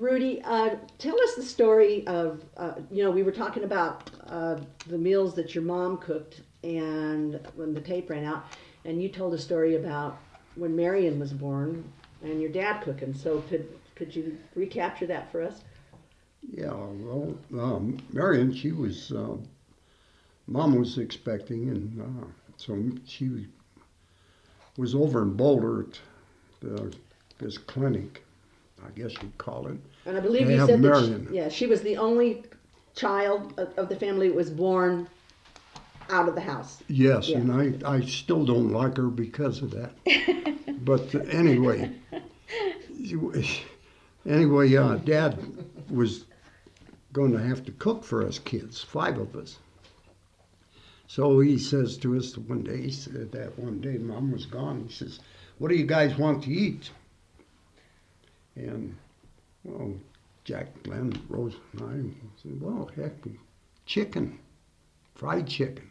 Rudy, tell us the story of, we were talking about the meals that your mom cooked and when the tape ran out, and you told a story about when Marion was born and your dad cooking. So could you recapture that for us? Yeah, well, Marion, she was, Mom was expecting, and so she was over in Boulder at this clinic, I guess you'd call it. And I believe They you have said Marion. that she was the only child of the family that was born out of the house. Yes, Yeah. and I still don't like her because of that. But anyway, Dad was going to have to cook for us kids, 5 of us. So he says to us one day, he said that one day Mom was gone, he says, "What do you guys want to eat?" And, well, Jack, Glenn, Rose, and I said, "Well, heck, chicken, fried chicken."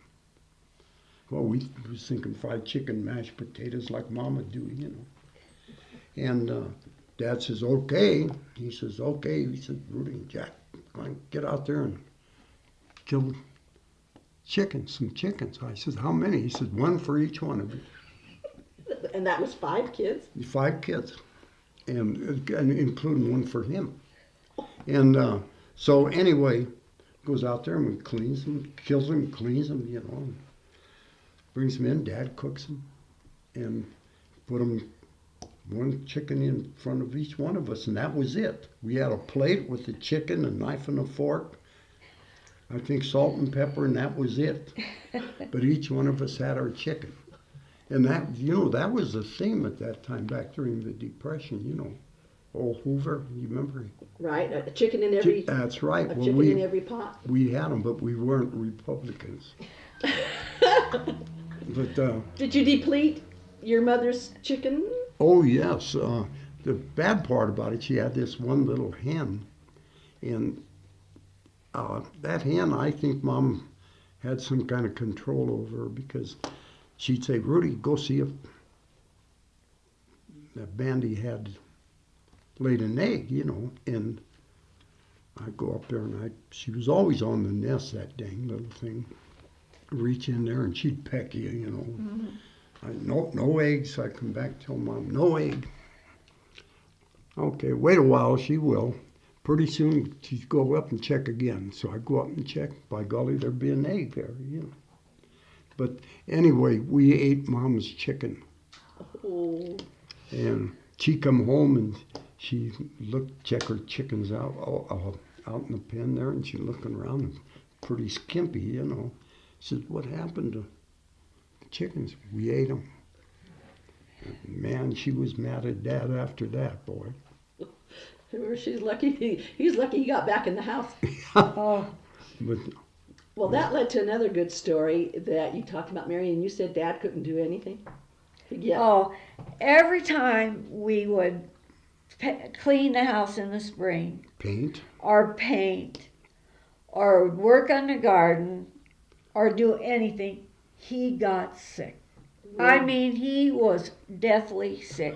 Well, we was thinking fried chicken, mashed potatoes like Mama do, you know. And Dad says, "Okay." He says, "Okay." He said, "Rudy and Jack, get out there and kill some chickens." I said, "How many?" He said, "1 for each one of you." And that was 5 kids? 5 kids, and including 1 for him. And so anyway, goes out there and cleans them, kills them, cleans them, you know, and brings them in. Dad cooks them and put them 1 chicken in front of each one of us, and that was it. We had a plate with the chicken, a knife and a fork, I think salt and pepper, and that was it. But each one of us had our chicken. And that, you know, that was the theme at that time back during the Depression, you know. Old Hoover, you remember? Right, a chicken in every... That's right. A chicken in every pot. We had them, but we weren't Republicans. But did you deplete your mother's chicken? Oh, yes. The bad part about it, she had this one little hen. And that hen, I think Mom had some kind of control over her because she'd say, "Rudy, go see if that Bandy had laid an egg," you know. And I'd go up there and she was always on the nest, that dang little thing. Reach in there and she'd peck you, you know. Mm-hmm. No eggs. I come back and tell Mom, "No egg." Okay, wait a while, she will. Pretty soon she'd go up and check again. So I go up and check. By golly, there'd be an egg there, you know. But anyway, we ate Mom's chicken. Oh. And she come home and she check her chickens out in the pen there, and she looking around and pretty skimpy, you know. She says, "What happened to the chickens?" "We ate them." Man, she was mad at Dad after that, boy. She's lucky. He's lucky he got back in the house. Oh. But, well, that led to another good story that you talked about, Marion. You said Dad couldn't do anything. Yeah. Oh, every time we would clean the house in the spring, paint, or work on the garden, or do anything, he got sick. Yeah. I mean, he was deathly sick.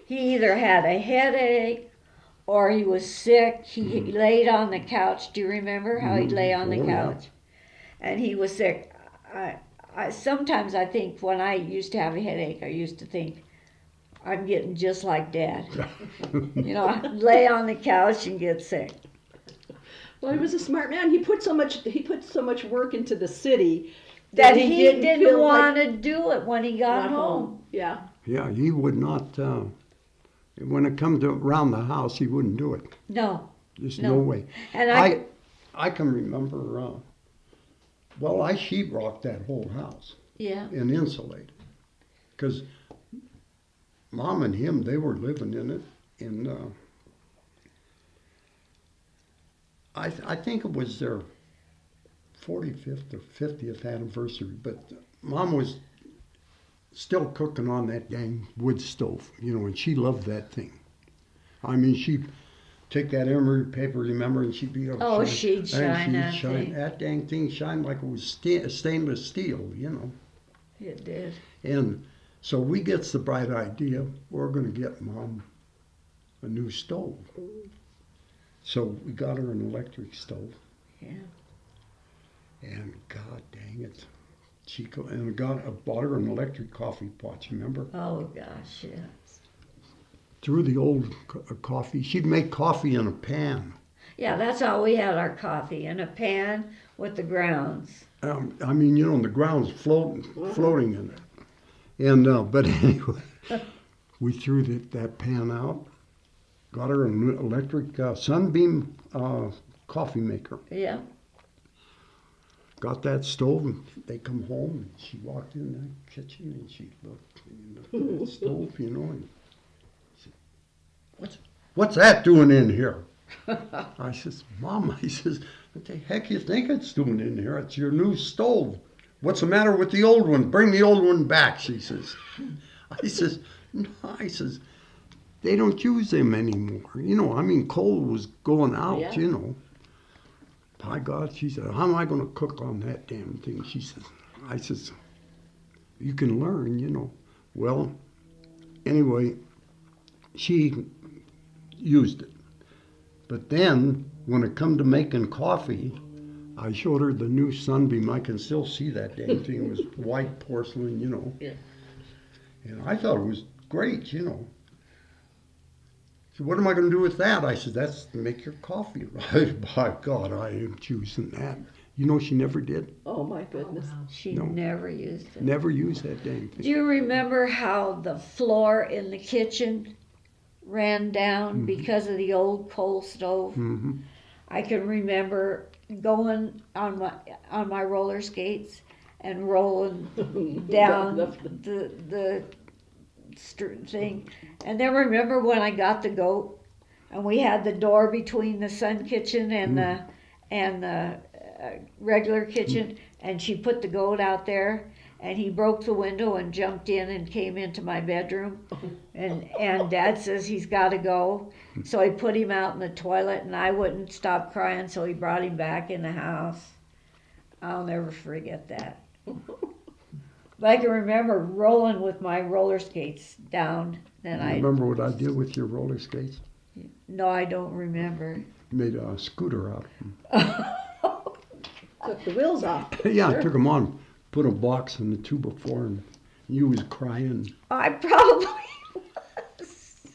He either had a headache or he was sick. He laid on the couch. Do you remember how he'd lay on the couch? Yeah. And he was sick. I sometimes I think when I used to have a headache, I used to think, I'm getting just like Dad. You know, I'd lay on the couch and get sick. Well, he was a smart man. He put so much work into the city that he didn't want to do it when he got home. Yeah. Yeah, he would not. When it comes to around the house, he wouldn't do it. No. Just no way. And I can remember. Well, I sheetrocked that whole house. Yeah. And insulated, because Mom and him, they were living in it, and I think it was their 45th or 50th anniversary, but Mom was still cooking on that dang wood stove, you know, and she loved that thing. I mean, she'd take that emery paper, remember, and she'd be able to she'd shine that thing. That dang thing shined like it was stainless steel, you know. It did. And so we gets the bright idea, we're going to get Mom a new stove. So we got her an electric stove. Yeah. And God dang it. And bought her an electric coffee pot, you remember? Oh gosh, yes. Threw the old coffee. She'd make coffee in a pan. Yeah, that's how we had our coffee, in a pan with the grounds. I mean, the ground's floating in it. And, but anyway, we threw that pan out, got her an electric Sunbeam coffee maker. Yeah. Got that stove, and they come home, and she walked in the kitchen, and she looked at the stove, and she said, what's that doing in here? I says, Mom, what the heck you think it's doing in here? It's your new stove. What's the matter with the old one? Bring the old one back, she says. I says, no, they don't use them anymore. Coal was going out, Yeah. By God, she said, how am I going to cook on that damn thing? I says, you can learn, Well, anyway, she used it. But then, when it come to making coffee, I showed her the new Sunbeam. I can still see that damn thing. It was white porcelain, Yeah. And I thought it was great, So what am I going to do with that? I said, that's to make your coffee. By God, I am choosing that. She never did. Oh my goodness. She No. never used it. Never used that damn thing. Do you remember how the floor in the kitchen ran down because of the old coal stove? Mm-hmm. I can remember going on my roller skates and rolling down the thing. And then remember when I got the goat and we had the door between the sun kitchen and the regular kitchen, and she put the goat out there, and he broke the window and jumped in and came into my bedroom, and Dad says he's got to go, so I put him out in the toilet, and I wouldn't stop crying, so he brought him back in the house. I'll never forget that. But I can remember rolling with my roller skates down. Then Remember what I did with your roller skates? No, I don't remember. Made a scooter out of them. Took the wheels off. Yeah, Sure. I took them on, put a box in the 2x4, and you was crying I probably was.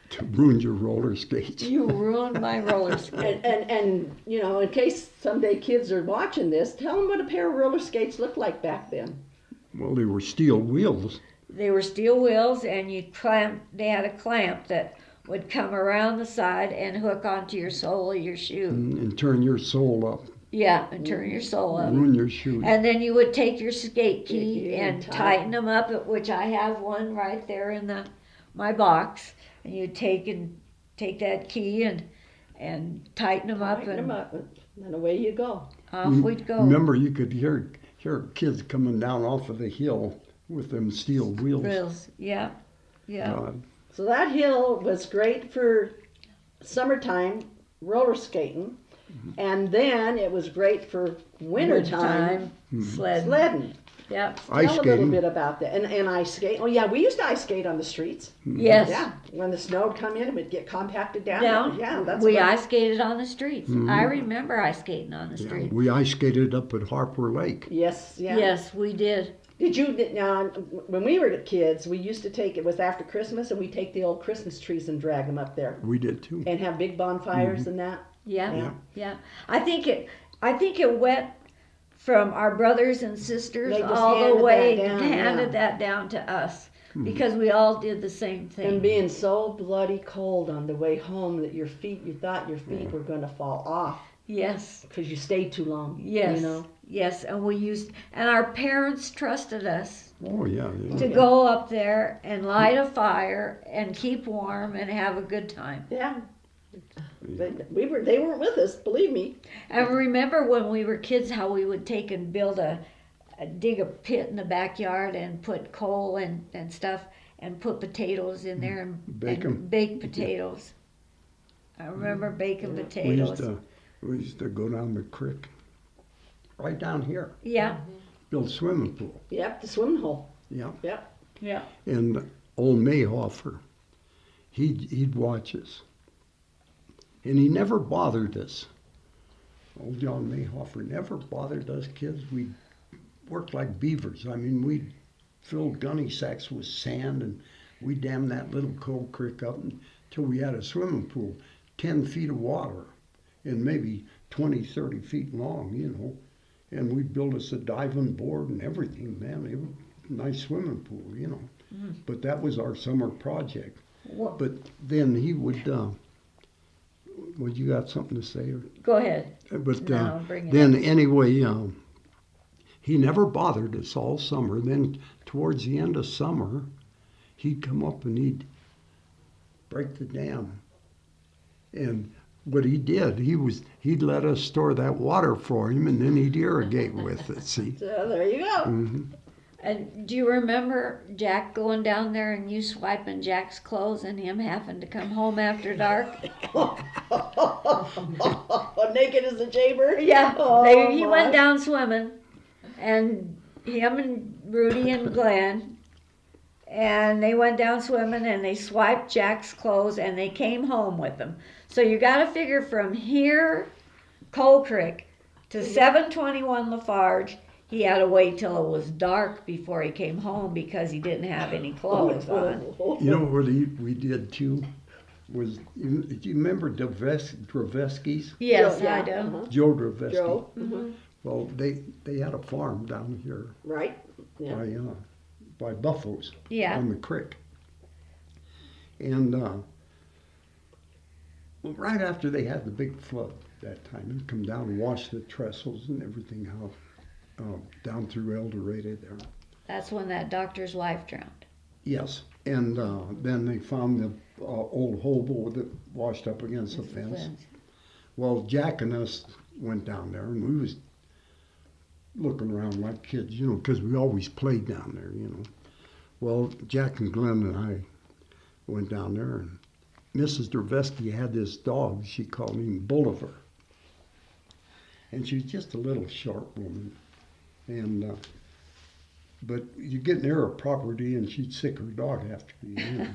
to ruin your roller skates. You ruined my roller skates. And in case someday kids are watching this, tell them what a pair of roller skates looked like back then. Well, they were steel wheels. They were steel wheels, and they had a clamp that would come around the side and hook onto your sole of your shoe. And turn your sole up, Yeah, and turn your sole up. ruin your shoes. And then you would take your skate key Yeah, and tighten them up, which I have one right there in my box. And you take that key and tighten them up, Tighten them and up, and away you go. off we'd go. Remember, you could hear kids coming down off of the hill with them steel wheels. Wheels. Yeah, yeah. God. So that hill was great for summertime roller skating, and then it was great for wintertime Sledding. sledding. Yep. Ice Tell a little skating. bit about that. And ice skate. Oh yeah, we used to ice skate on the streets. Yes. Yeah, when the snow would come in, it would get compacted down. Down. Yeah, that's We what- ice skated on the streets. I remember ice skating on the Yeah, street. we ice skated up at Harper Lake. Yes, yeah. Yes, we did. Did you? When we were kids, we used to take. It was after Christmas, and we take the old Christmas trees and drag them up there, We did too. and have big bonfires and that. Yeah, Yeah. yeah. I think it went from our brothers and sisters They just all the handed way that down, handed yeah. that down to us because we all did the same thing. And being so bloody cold on the way home that you thought your feet were going to fall off Yes, because you stayed too long. yes, You know. yes. And our parents trusted us Oh yeah. to go up there and light a fire and keep warm and have a good time. Yeah. But they weren't with us, believe me. And remember when we were kids how we would take and dig a pit in the backyard and put coal and stuff and put potatoes in there and Bake 'em. bake potatoes. I remember baking We potatoes. used to go down the creek, right down here, Yeah, build a swimming pool. Yep, the swimming hole. Yeah. Yep. yeah. And old Mayhofer, he'd watch us. And he never bothered us. Old John Mayhofer never bothered us kids. We worked like beavers. I mean, we filled gunny sacks with sand, and we dammed that little cold creek up until we had a swimming pool, 10 feet of water, and maybe 20, 30 feet long, you know. And we built us a diving board and everything, man. It was a nice swimming pool, you know. Mm. But that was our summer project. What? But then he would, well, you got something to say? Or? Go ahead. But No, bring it then up. anyway, he never bothered us all summer. Then towards the end of summer, he'd come up and he'd break the dam. And what he did, he'd let us store that water for him, and then he'd irrigate with it. See? So there you go. Mm-hmm. And do you remember Jack going down there and you swiping Jack's clothes and him having to come home after dark? Naked as a jaybird? Yeah, Oh, he my. went down swimming, and him and Rudy and Glenn, and they went down swimming and they swiped Jack's clothes and they came home with them. So you got to figure from here, Coal Creek, to 721 Lafarge, he had to wait till it was dark before he came home because he didn't have any clothes on. You know what we did too? Was do you remember Dravesky's? Yes, Yeah, I do. uh-huh. Joe Dravesky. Joe. Mhm. Well, they had a farm down here Right? Yeah. by buffaloes Yeah. on the creek. And well, right after they had the big flood that time, they come down and wash the trestles and everything out down through El Dorado there. That's when that doctor's wife drowned. Yes, and then they found the old hobo that washed up against the fence. Well, Jack and us went down there, and we was looking around like kids, you know, because we always played down there, you know. Well, Jack and Glenn and I went down there, and Mrs. Dravesky had this dog. She called him Bolivar. And she was just a little short woman. And but you get near her property, and she'd sick her dog after you. You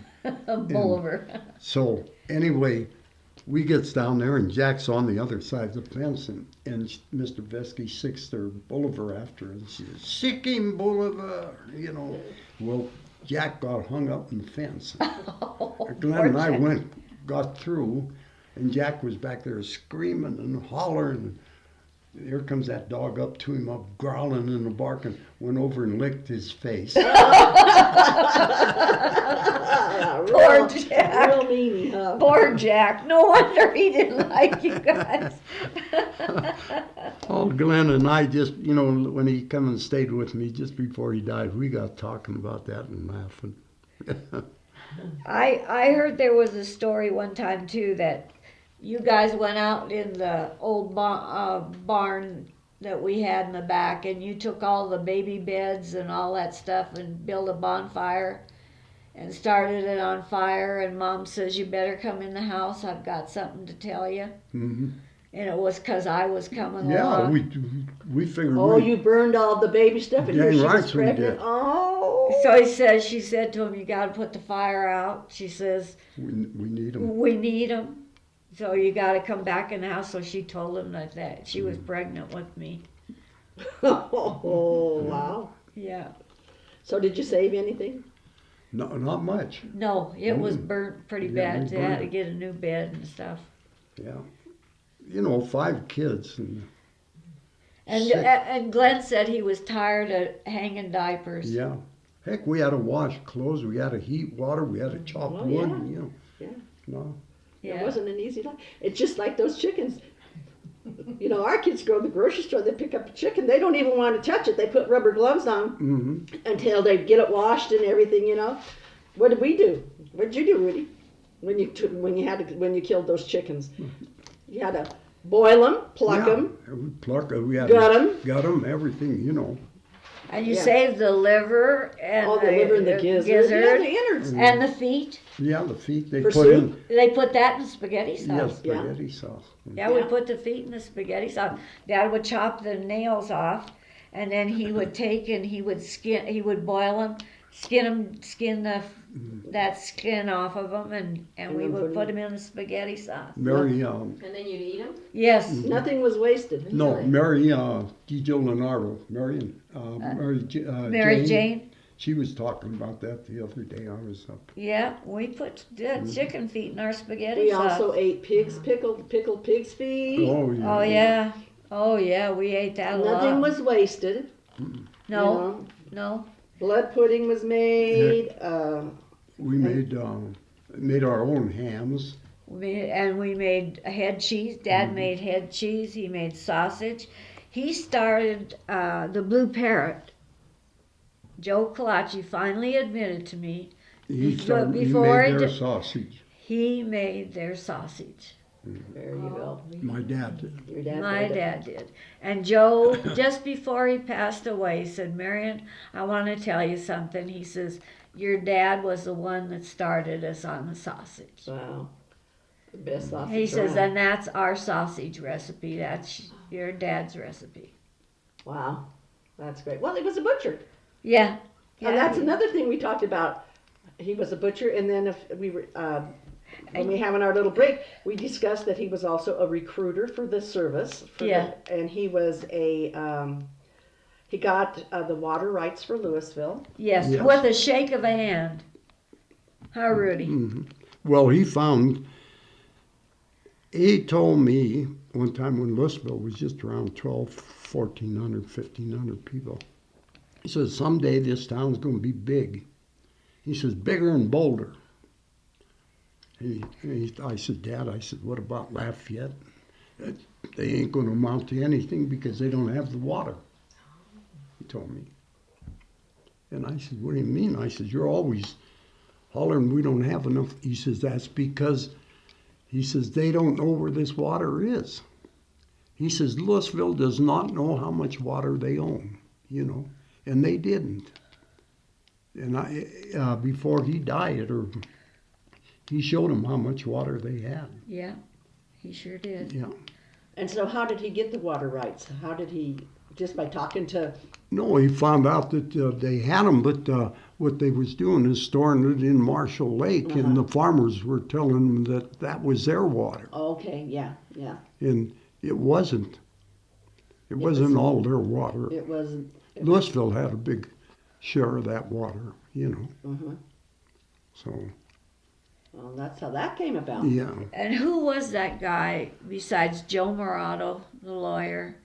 know. Bolivar. So anyway, we gets down there, and Jack's on the other side of the fence, and Mr. Vesky sicks their Bolivar after her, and she says, "Sick him, Bolivar," you know. Well, Jack got hung up in the fence. Glenn and I got through, and Jack was back there screaming and hollering. And here comes that dog up to him, up growling and barking, went over and licked his face. Poor Jack. Real meanie, huh? Poor Jack. No wonder he didn't like you guys. Oh, Glenn and I just, you know, when he come and stayed with me just before he died, we got talking about that and laughing. I heard there was a story one time too that you guys went out in the old barn that we had in the back, and you took all the baby beds and all that stuff and built a bonfire and started it on fire, and Mom says, "You better come in the house, I've got something to tell you." Mm-hmm. And it was 'cause I was coming Yeah, along. we figured. Oh, you burned all the baby stuff, and here Dang she right was we pregnant. did. Oh. So she said to him, "You got to put the fire out." She says, we need them. "We need them. So you got to come back in the house." So she told him that she was pregnant with me. Oh, wow. Yeah. So did you save anything? No, not much. No, it was burnt pretty Yeah, bad. we They had burned to it. get a new bed and stuff. Yeah, you know, 5 kids and And Sick. and Glenn said he was tired of hanging diapers. yeah. Heck, we had to wash clothes. We had to heat water. We had to chop Well, wood. yeah. You know. Yeah. No. It wasn't an easy life. It's just like those chickens. You know, our kids go to the grocery store, they pick up a chicken, they don't even want to touch it. They put rubber gloves on Mm-hmm. until they get it washed and everything, you know. What did we do? What did you do, Rudy? When you killed those chickens? You had to boil them, pluck them, We pluck. We had gut to them. gut them. Everything. You know. And you Yeah. saved the liver and All the liver and the gizzard. Yeah, the innards. and the feet. Yeah, the feet they For put soup? in. They put that in spaghetti sauce. Yes, spaghetti sauce. Yeah, we Yeah. put the feet in the spaghetti sauce. Dad would chop the nails off, and then he would take and he would boil them, skin that skin off of them, and we then would put put them in the spaghetti sauce. Mary, And then you'd eat them? Yes. Nothing was wasted. no, Really? Mary DiGiuliano, Mary Jane. She was talking about that the other day. I was up. Yeah, we put chicken feet in our spaghetti We sauce. also ate pickled pig's feet. Oh yeah. Oh yeah. Oh yeah, we ate that a lot. Nothing was wasted. No, no. Blood pudding was made. We made our own hams. We made head cheese. Dad made head cheese. He made sausage. He started the Blue Parrot. Joe Colaci finally admitted to me He Before made it their did- sausage. he made their sausage. There you go. My dad did. Your dad My made it. dad did. And Joe, just before he passed away, said, Marion, I want to tell you something. He says, your dad was the one that started us on the sausage. Wow. The best sausage. He says, around. and that's our sausage recipe. That's your dad's recipe. Wow. That's great. Well, he was a butcher. Yeah. And that's another thing we talked about. He was a butcher, and then if we were, when we having our little break, we discussed that he was also a recruiter for the service. And he was he got the water rights for Louisville. Yes, Yes. with a shake of a hand. How, Rudy? Well, he told me one time when Louisville was just around 1,400, 1,500 people. He says, someday this town's going to be big. He says, bigger and bolder. I said, Dad, what about Lafayette? They ain't going to amount to anything because they don't have the water, he told me. And I said, what do you mean? I said, you're always hollering we don't have enough. He says, that's because, he says, they don't know where this water is. He says, Louisville does not know how much water they own, and they didn't. And before he died, he showed them how much water they had. Yeah, he sure did. Yeah. And so how did he get the water rights? How did he, just by talking to... No, he found out that they had them, but what they was doing is storing it in Marshall Lake, and the farmers were telling them that was their water. Okay, yeah. And it wasn't. It wasn't all their water. It wasn't... Louisville had a big share of that water, So, Well, that's how that came about. yeah. And who was that guy besides Joe Morato, the lawyer?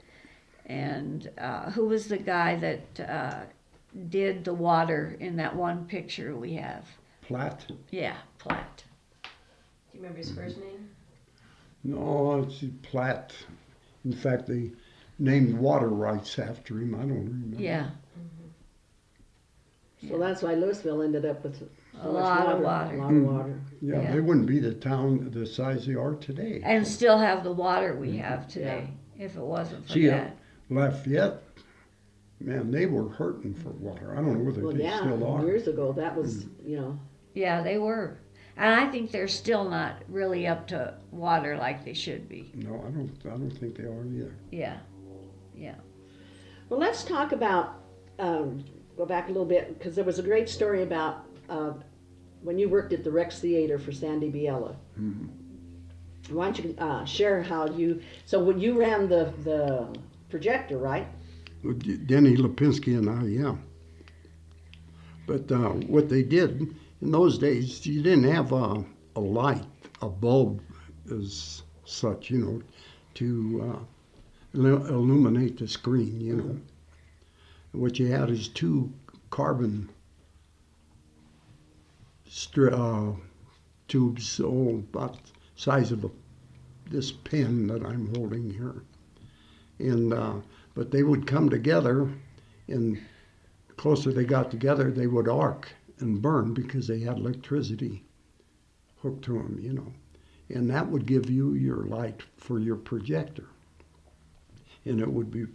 And who was the guy that did the water in that one picture we have? Platt? Yeah, Platt. Do you remember his first name? No, it's Platt. In fact, they named water rights after him. I don't remember. Yeah, So that's why Louisville ended up with a so lot much of water. water. A lot of water. Yeah, Yeah. they wouldn't be the town the size they are today. And still have the water we have today if it wasn't for See, that. Lafayette, man, they were hurting for water. I don't know whether Well, they yeah, still are. years ago that was, Yeah, they were. And I think they're still not really up to water like they should be. No, I don't think they are either. Yeah. Well, let's talk about, go back a little bit, because there was a great story about when you worked at the Rex Theater for Sandy Biella. Why don't you share how so when you ran the projector, right? Well, Denny Lipinski and I, yeah. But what they did, in those days, you didn't have a light, a bulb as such, to illuminate the screen, What you had is two carbon tubes, about the size of this pen that I'm holding here. And but they would come together, and the closer they got together, they would arc and burn because they had electricity hooked to them, And that would give you your light for your projector. And it would be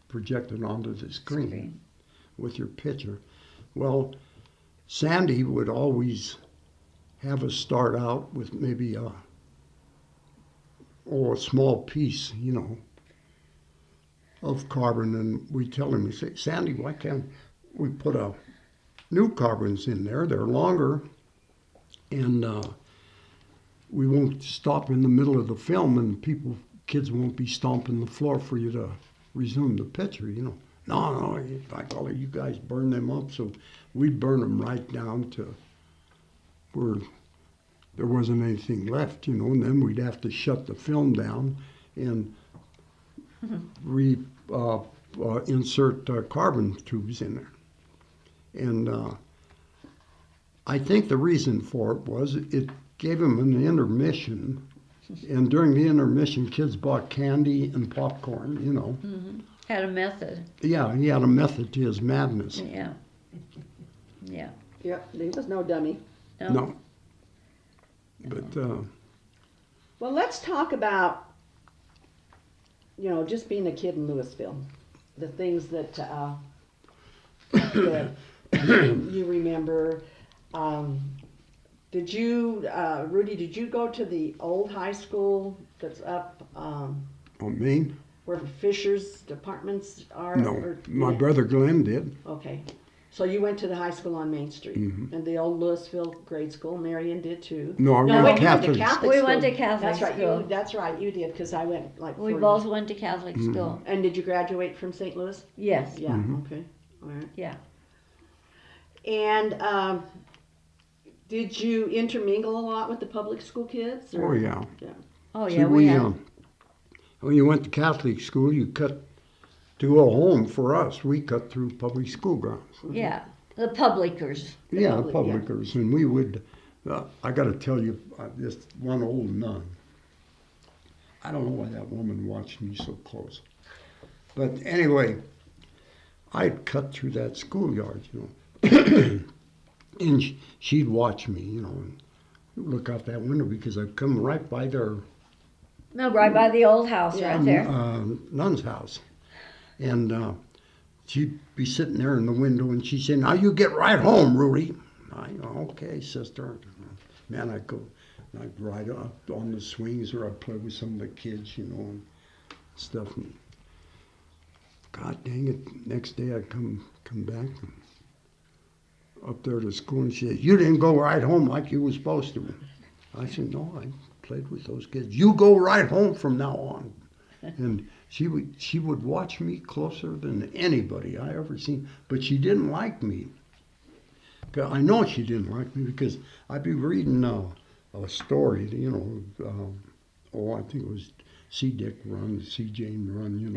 projected onto the screen with your picture. Well, Sandy would always have us start out with maybe a small piece, of carbon, and we tell him, we say, Sandy, why can't we put a new carbons in there. They're longer, and we won't stop in the middle of the film, and kids won't be stomping the floor for you to resume the picture. No, like all of you guys burn them up, so we'd burn them right down to where there wasn't anything left, and then we'd have to shut the film down and insert carbon tubes in there. And I think the reason for it was it gave them an intermission, and during the intermission, kids bought candy and popcorn, Mm-hmm. Had a method. Yeah, he had a method to his madness. Yeah. Yeah. Yep, he was no dummy. No. But, Well, let's talk about, just being a kid in Louisville. The things that that you remember. Rudy, did you go to the old high school that's up on Main? where Fisher's apartments are? No, my brother Glenn did. Okay. So you went to the high school on Main Street, Mhm. and the old Louisville grade school. Marion did too. No, I No, went wait, you went to Catholic. Catholic We school. went to Catholic That's right. school. That's right. You did, because I went like. We 40 both went to Catholic Mm-hmm. school. And did you graduate from St. Louis? Yes. Yeah. Mhm. Okay. All right. Yeah. And did you intermingle a lot with the public school kids? Oh, yeah. Oh See, yeah, we had. when you went to Catholic school, you cut to go home. For us, we cut through public school grounds. Yeah, the publickers. Yeah, public, publickers, and we would. I got to tell you, this one old nun. I don't know why that woman watched me so close, but anyway, I'd cut through that schoolyard, and she'd watch me, and look out that window because I'd come right by their No, right by the old house, Yeah. right there. nun's house, and she'd be sitting there in the window, and she'd say, "Now you get right home, Rudy." Okay, sister. Man, I'd go, and I'd ride up on the swings, or I'd play with some of the kids, and stuff. And God dang it! Next day I'd come back up there to school, and she said, "You didn't go right home like you were supposed to." I said, "No, I played with those kids. You go right home from now on." And she would watch me closer than anybody I ever seen, but she didn't like me. I know she didn't like me because I'd be reading a story, I think it was See Dick Run, See Jane Run,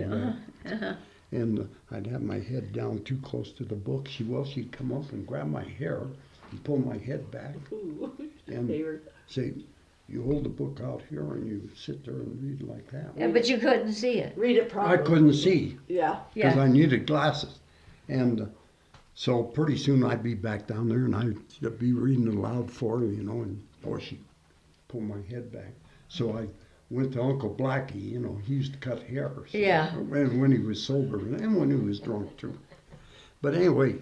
that. And I'd have my head down too close to the book. She'd come up and grab my hair and pull my head back Ooh. and Favorite. say, "You hold the book out here and you sit there and read like that." Yeah, but you couldn't see it. Read it properly. I couldn't see Yeah. because Yeah. I needed glasses. And so pretty soon I'd be back down there and I'd be reading aloud for her, and she'd pull my head back. So I went to Uncle Blackie, he used to cut hair. So, Yeah. and when he was sober and when he was drunk too. But anyway,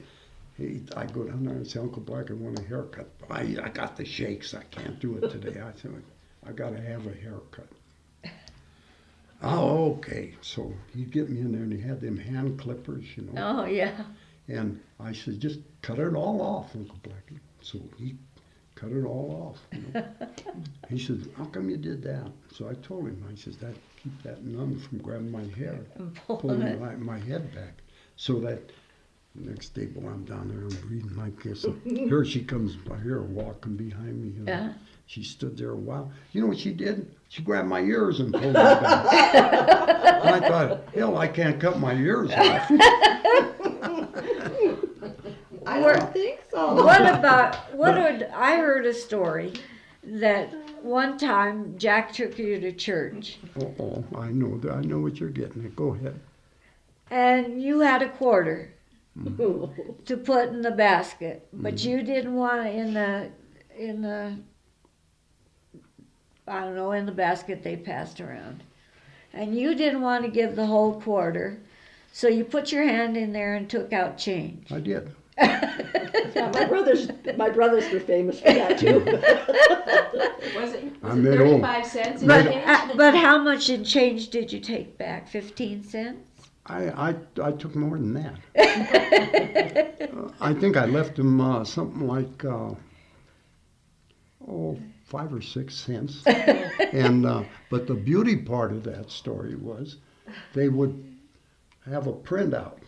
I go down there and say, "Uncle Blackie, I want a haircut." I got the shakes. I can't do it today. I said, "I got to have a haircut." Oh, okay. So he'd get me in there and he had them hand clippers, Oh yeah. And I said, "Just cut it all off, Uncle Blackie." So he cut it all off. He said, "How come you did that?" So I told him, I said, "That keep that nun from grabbing my hair, pulling my head back." So that next day, boy, I'm down there, I'm reading like this. And here she comes, I hear her walking behind me. Yeah. She stood there a while. You know what she did? She grabbed my ears and pulled me back. And I thought, hell, I can't cut my ears off. I don't think so. I heard a story that one time Jack took you to church Oh, I know that. I know what you're getting at. Go ahead. and you had a quarter to put in the basket, but you didn't want it in the I don't know, in the basket they passed around. And you didn't want to give the whole quarter, so you put your hand in there and took out change. I did. Yeah, my brothers were famous for that too. Was it I'm that old. 35 cents in But change? but how much in change did you take back? 15 cents? I took more than that. I think I left him something like 5 or 6 cents. And but the beauty part of that story was they would have a printout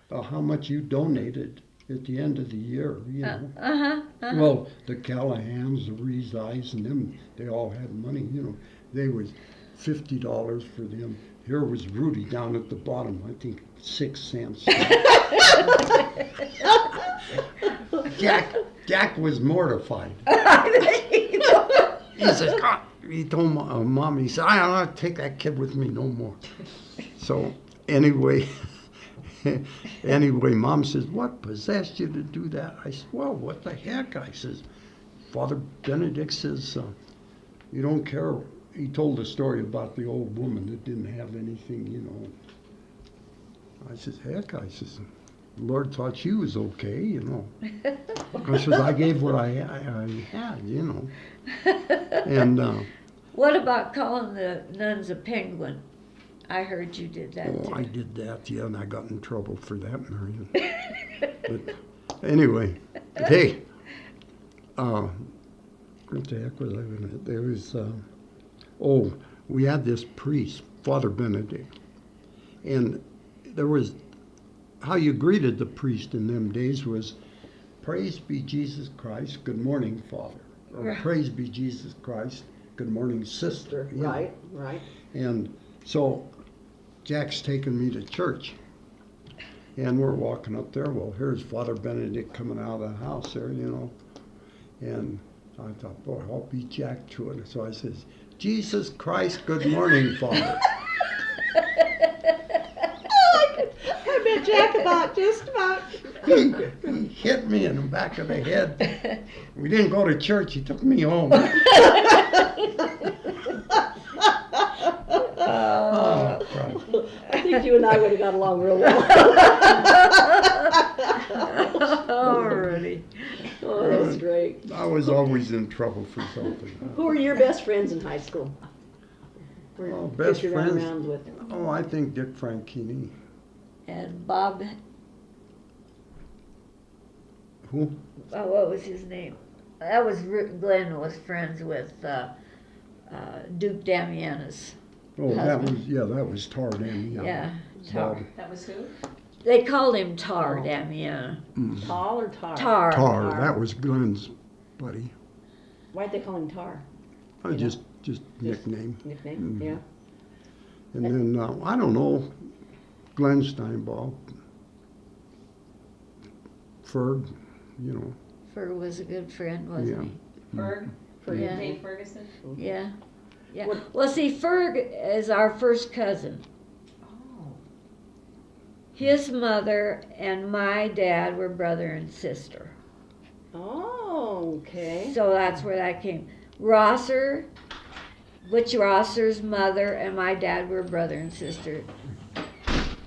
of how much you donated at the end of the year. You know. Well, the Callahans, the Rees and them, they all had money. You know, they was $50 for them. Here was Rudy down at the bottom, I think 6 cents. Jack was mortified. He says, God, he told Mom, he said, I don't want to take that kid with me no more. So anyway, Mom says, what possessed you to do that? I said, well, what the heck? I says, Father Benedict says, you don't care. He told a story about the old woman that didn't have anything, you know. I says, heck, I says, the Lord thought she was okay, you know. I says, I gave what I had, you know. And What about calling the nuns a penguin? I heard you did that too. I did that, yeah, and I got in trouble for that, Marion. But anyway, hey, what the heck was I gonna? There was, we had this priest, Father Benedict, and there was, how you greeted the priest in them days was, praise be Jesus Christ, good morning, Father. Or Right. praise be Jesus Christ, good morning, sister. You know. Right. And so Jack's taking me to church. And we're walking up there. Well, here's Father Benedict coming out of the house there, you know. And I thought, boy, I'll beat Jack to it. So I says, Jesus Christ, good morning, Father. I bet Jack just about. He hit me in the back of the head. We didn't go to church. He took me home. Oh, Christ. I think you and I would have got along real well. Alrighty. Oh, that's great. I was always in trouble for something. Who were your best friends in high school? Oh, best That you ran friends? around with? Oh, I think Dick Franchini. And Bob, Who? what was his name? That was Glenn was friends with Duke Damiana's. Oh, Husband. that was Tar Damiana. Yeah, Tar. Bob. That was who? They called him Tar Damiana. Tall or tar? Tar. Tar, that was Glenn's buddy. Why'd they call him Tar? Oh, You know? just nickname. Nickname? Mhm. Yeah. And then, I don't know, Glenn Steinbach, Ferg, you know. Ferg was a good friend, wasn't Yeah. Ferg? Yeah. Dave Ferguson? he? Yeah. Yeah. What- Well, see, Ferg is our first cousin. Oh. His mother and my dad were brother and sister. Oh, okay. So that's where that came. Rosser, Butch Rosser's mother and my dad were brother and sister.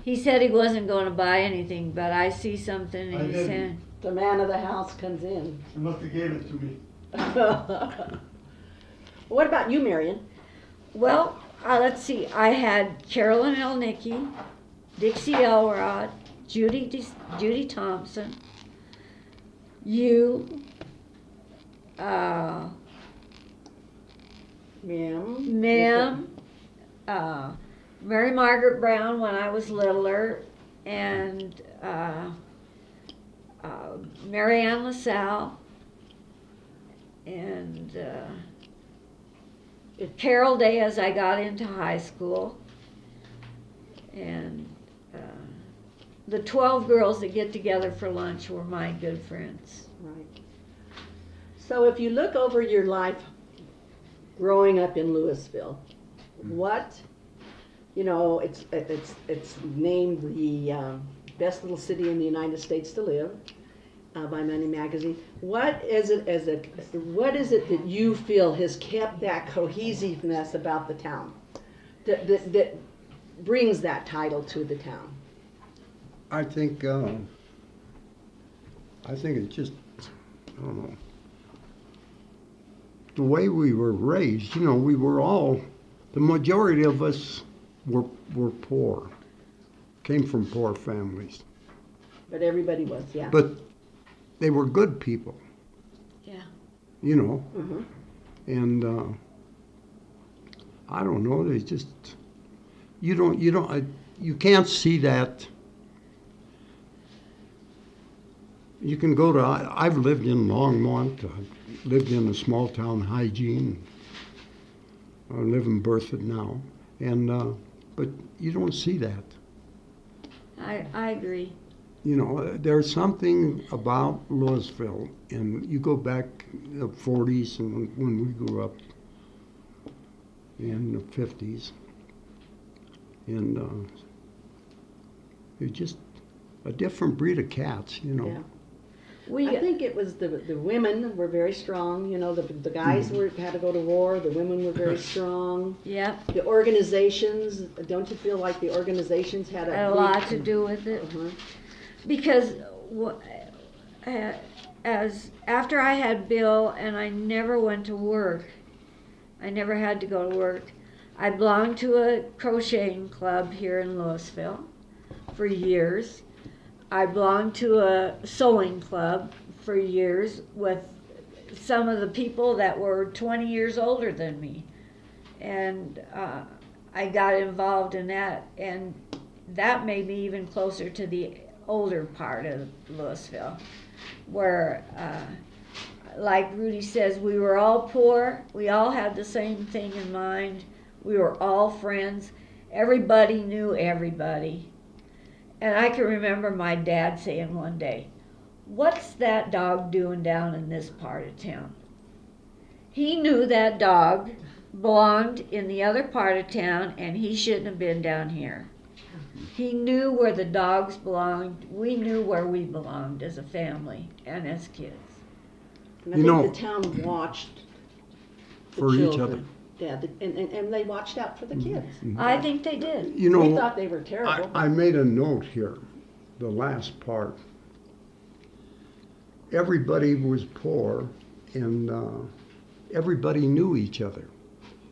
He said he wasn't going to buy anything, but I see something I and he didn't. said, The man of the house comes in. He must have gave it to me. What about you, Marion? well, let's see. I had Carolyn Elnicki, Dixie Elrod, Judy Thompson, you, Ma'am. Ma'am, Mary Margaret Brown when I was littler, and Mary Ann LaSalle, and Carol Day as I got into high school, and the 12 girls that get together for lunch were my good friends. Right. So if you look over your life growing up in Louisville, what, it's named the best little city in the United States to live by Money Magazine. What is it that you feel has kept that cohesiveness about the town that brings that title to the town? I think it's just, I don't know, the way we were raised. We were all, the majority of us were poor. came from poor families. But everybody was, yeah. But they were good people. Yeah. You know. Mm-hmm. And I don't know, they just, you can't see that. You can go to, I've lived in Longmont, I've lived in a small town, Hygiene. I live in Berthoud now, and but you don't see that. I agree. You know, there's something about Louisville, and you go back the 40s and when we grew up in the 50s, and you're just a different breed of cats, you know. Yeah. We I think it was the women were very strong. You know, the guys had to go to war. The women were very strong. yeah, The organizations, don't you feel like the organizations had had a big- lot to do with it. Uh-huh. Because as after I had Bill and I never went to work, I never had to go to work. I belonged to a crocheting club here in Louisville for years. I belonged to a sewing club for years with some of the people that were 20 years older than me. And I got involved in that, and that made me even closer to the older part of Louisville, where, like Rudy says, we were all poor. We all had the same thing in mind. We were all friends. Everybody knew everybody. And I can remember my dad saying one day, "What's that dog doing down in this part of town?" He knew that dog belonged in the other part of town, and he shouldn't have been down here. He knew where the dogs belonged. We knew where we belonged as a family and as kids. And I You think know- the town watched the For each children. other. Yeah, and they watched out for the kids. I think they did. You know, We thought they were terrible. I made a note here, the last part. Everybody was poor, and everybody knew each other.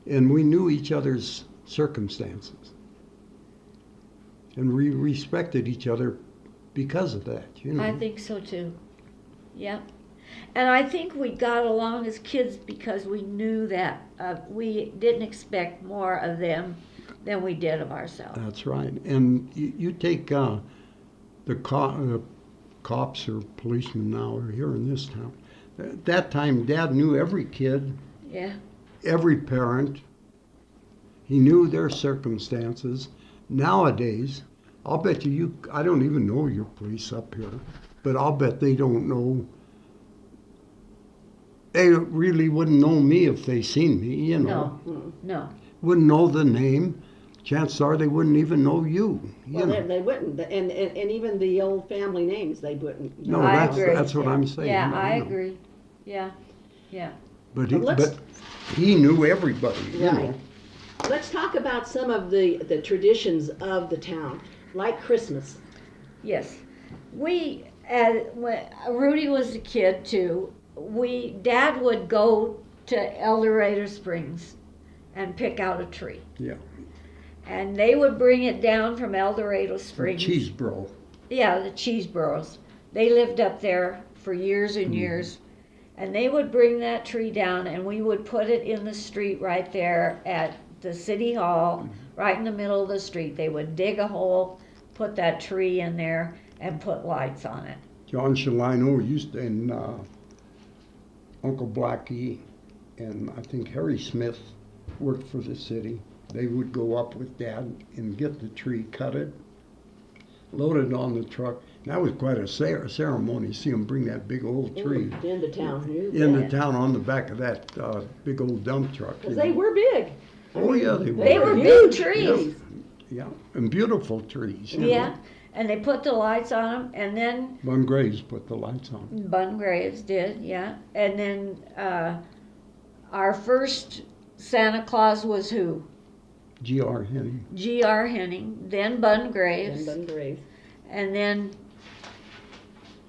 And we knew each other's circumstances. And we respected each other because of that, you know. I think so too. Yeah. And I think we got along as kids because we knew that we didn't expect more of them than we did of ourselves. That's right. And you take the cops or policemen now are here in this town. At that time, Dad knew every kid, Yeah. every parent. He knew their circumstances. Nowadays, I'll bet I don't even know your police up here, but I'll bet they don't know. They really wouldn't know me if they seen me, you know. No. Wouldn't know the name. Chances are they wouldn't even know you. Well, know. they wouldn't, and even the old family names, they wouldn't. No, I that's agree. that's what I'm saying. Yeah, you I know. agree. Yeah. Yeah. But But he knew everybody, you Right. know. Let's talk about some of the traditions of the town, like Christmas. Yes. We, when Rudy was a kid too, Dad would go to El Dorado Springs and pick out a tree. Yeah. And they would bring it down from El Dorado Springs. Cheeseboro. Yeah, the Cheeseburros. They lived up there for years and years. And they would bring that tree down, and we would put it in the street right there at the city hall, right in the middle of the street. They would dig a hole, put that tree in there, and put lights on it. John Shalino used to, and Uncle Blackie, and I think Harry Smith worked for the city. They would go up with Dad and get the tree, cut it, load it on the truck. And that was quite a ceremony. See them bring that big old tree Into town. in the town on the back of that big old dump truck. Because they were big. Oh yeah, they were. They were huge big trees. Yeah, and beautiful trees. you Yeah. know. And they put the lights on them, and then Bun Graves put the lights on. Bun Graves did, yeah. And then our first Santa Claus was who? G.R. Henning. G.R. Henning, then Bun Graves, And Grave. and then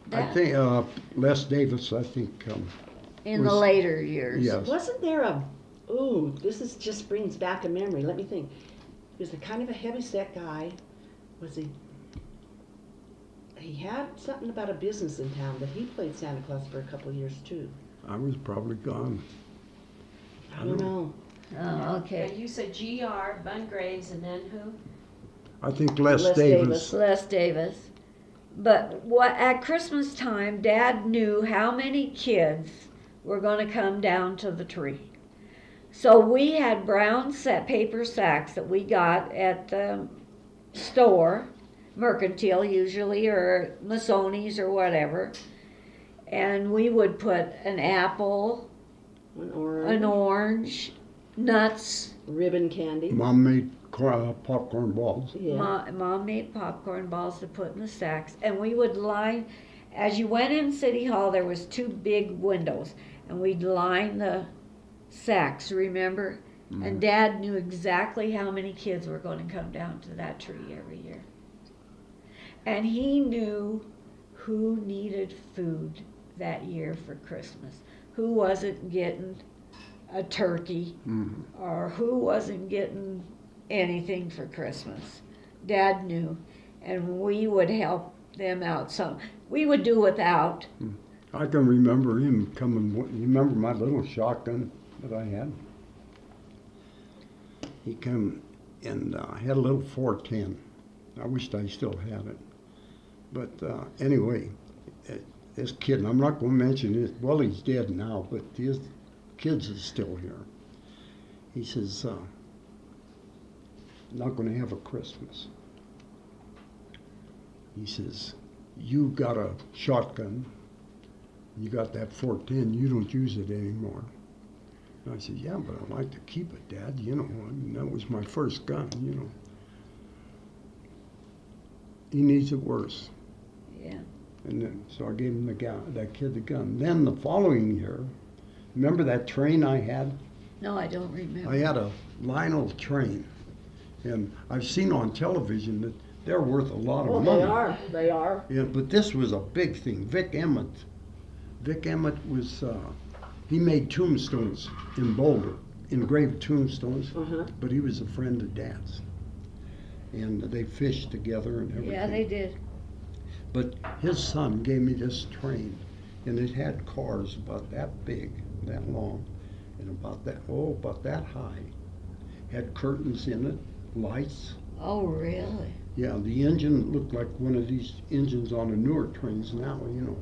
I that, think Les Davis. I think. in the was- later years. Yes. Wasn't there just brings back a memory. Let me think. He was a kind of a heavy-set guy. Was he he had something about a business in town, but he played Santa Claus for a couple of years too. I was probably gone. I don't know. Oh, Okay, okay. you said G.R., Bun Graves, and then who? I think Les Les Davis. Davis. Les Davis. But what at Christmas time, Dad knew how many kids were going to come down to the tree. So we had brown paper sacks that we got at the store, Mercantile usually, or Masoni's or whatever. And we would put an apple, an orange, nuts. Ribbon candy. Mom made popcorn balls. Yeah. Mom made popcorn balls to put in the sacks, and we would line, as you went in City Hall, there was 2 big windows, and we'd line the sacks, remember? And Dad knew exactly how many kids were going to come down to that tree every year. And he knew who needed food that year for Christmas, who wasn't getting a turkey, or who wasn't getting anything for Christmas. Dad knew, and we would help them out. So we would do without. I can remember him coming. You remember my little shotgun that I had? He came and had a little 410. I wished I still had it. But anyway, this kid, and I'm not going to mention his, well, he's dead now, but his kids is still here. He says, not going to have a Christmas. He says, you got a shotgun, you got that 410, you don't use it anymore. And I said, yeah, but I like to keep it, Dad, you know, I mean, that was my first gun, you know. He needs it worse. Yeah. And then, so I gave him that kid the gun. Then the following year, remember that train I had? No, I don't remember. I had a Lionel train, and I've seen on television that they're worth a lot of money. They are. Yeah, but this was a big thing. Vic Emmett was, he made tombstones in Boulder, engraved tombstones, but he was a friend of Dad's. And they fished together and everything. Yeah, they did. But his son gave me this train, and it had cars about that big, that long, and about that high. Had curtains in it, lights. Oh, really? Yeah, the engine looked like one of these engines on the newer trains now, you know.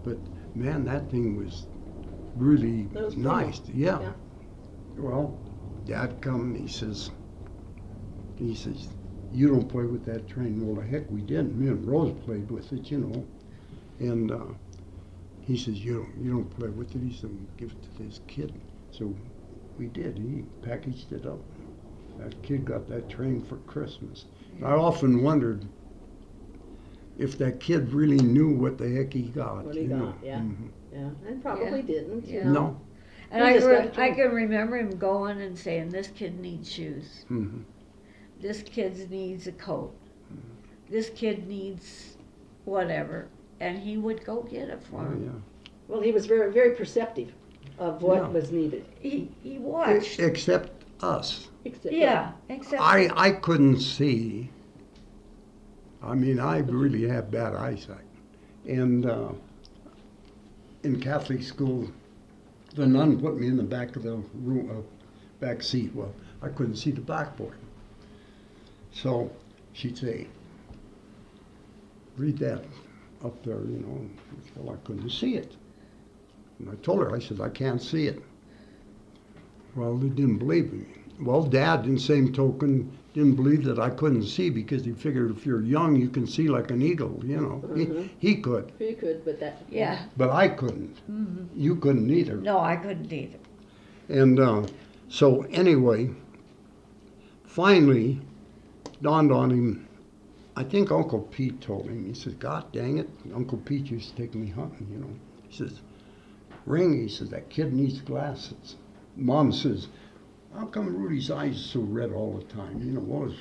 But man, that thing was really That was nice. pretty. Yeah. Yeah. Well, Dad come and he says, you don't play with that train. Well, the heck we didn't. Me and Rose played with it, you know. And he says, you don't play with it. He said, give it to this kid. So we did. He packaged it up. That kid got that train for Christmas. I often wondered if that kid really knew what the heck he got. What he you know. got, yeah. Mhm. Yeah, and probably didn't. You Yeah. know. No. And He I, just got a I train. can remember him going and saying, this kid needs shoes. Mhm. This kid needs a coat. This kid needs whatever. And he would go get it for Oh, him. yeah. Well, he was very, very perceptive of what Yeah. was needed. He watched. Except us. Except, Yeah, except I couldn't see. I mean, I really have bad eyesight. And in Catholic school, the nun put me in the back of the room, back seat. Well, I couldn't see the blackboard. So she'd say, read that up there, you know. Well, I couldn't see it. And I told her, I said, I can't see it. Well, they didn't believe me. Well, Dad, in the same token, didn't believe that I couldn't see because he figured if you're young, you can see like an eagle, you know. He could, You could, but that. yeah. but I couldn't. You couldn't either. No, I couldn't either. And so anyway, finally, dawned on him, I think Uncle Pete told him, he says, God dang it, Uncle Pete used to take me hunting, you know. He says, Ring, he says, that kid needs glasses. Mom says, how come Rudy's eyes so red all the time? You know, well, I was